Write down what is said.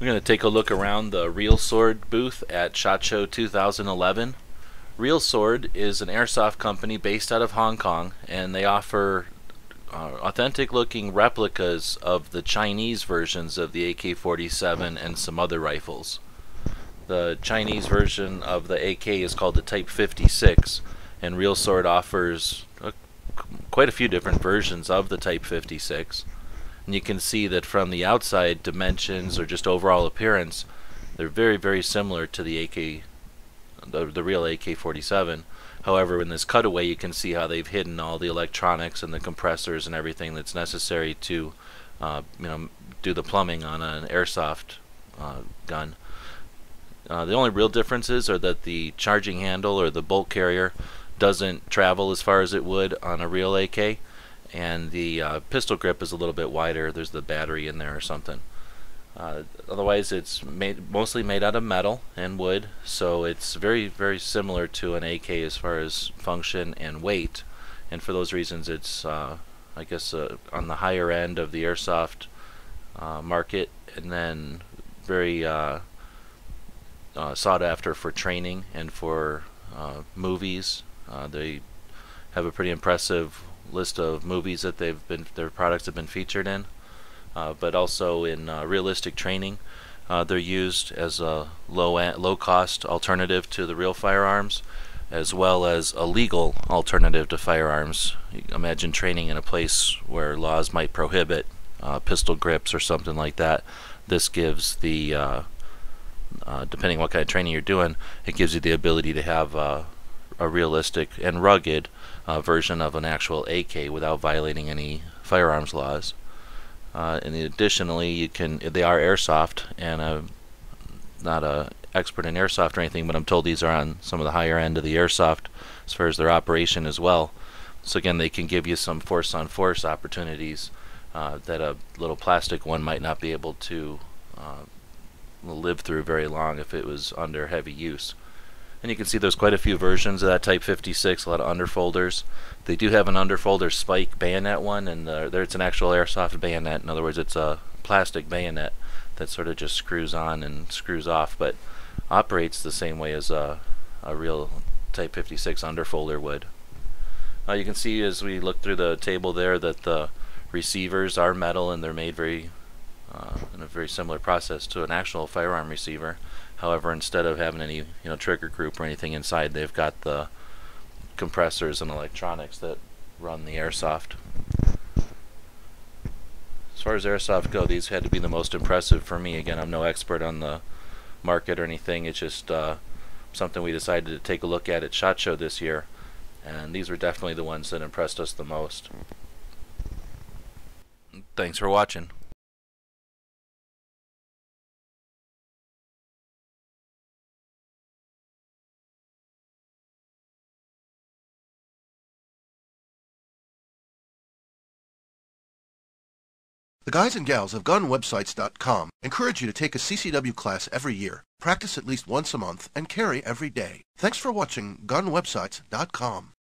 We're going to take a look around the Real Sword booth at SHOT Show 2011. Real Sword is an airsoft company based out of Hong Kong, and they offer authentic looking replicas of the Chinese versions of the AK47 and some other rifles. The Chinese version of the AK is called the Type 56, and Real Sword offers quite a few different versions of the Type 56. And you can see that from the outside dimensions or just overall appearance, they're very, very similar to the the real AK-47. However, in this cutaway, you can see how they've hidden all the electronics and the compressors and everything that's necessary to, do the plumbing on an airsoft gun. The only real differences are that the charging handle or the bolt carrier doesn't travel as far as it would on a real AK, and the pistol grip is a little bit wider. There's the battery in there or something. Otherwise, it's mostly made out of metal and wood, so it's very, very similar to an AK as far as function and weight. And for those reasons, it's I guess on the higher end of the airsoft market, and then very sought after for training and for movies. They have a pretty impressive list of movies that their products have been featured in, but also in realistic training. They're used as a low cost alternative to the real firearms, as well as a legal alternative to firearms. Imagine training in a place where laws might prohibit pistol grips or something like that. This gives the depending on what kind of training you're doing, it gives you the ability to have a realistic and rugged version of an actual AK without violating any firearms laws. And additionally, they are airsoft, and I'm not an expert in airsoft or anything, but I'm told these are on some of the higher end of the airsoft as far as their operation as well. So again, they can give you some force-on-force opportunities that a little plastic one might not be able to live through very long if it was under heavy use. And you can see there's quite a few versions of that Type 56, a lot of underfolders. They do have an underfolder spike bayonet one, and there it's an actual airsoft bayonet. In other words, it's a plastic bayonet that sort of just screws on and screws off, but operates the same way as a real Type 56 underfolder would. You can see as we look through the table there that the receivers are metal, and they're made in a very similar process to an actual firearm receiver. However, instead of having any trigger group or anything inside, they've got the compressors and electronics that run the airsoft. As far as airsoft go, these had to be the most impressive for me. Again, I'm no expert on the market or anything. It's just something we decided to take a look at SHOT Show this year, and these were definitely the ones that impressed us the most. Thanks for watching. The guys and gals of gunwebsites.com encourage you to take a CCW class every year, practice at least once a month, and carry every day. Thanks for watching gunwebsites.com.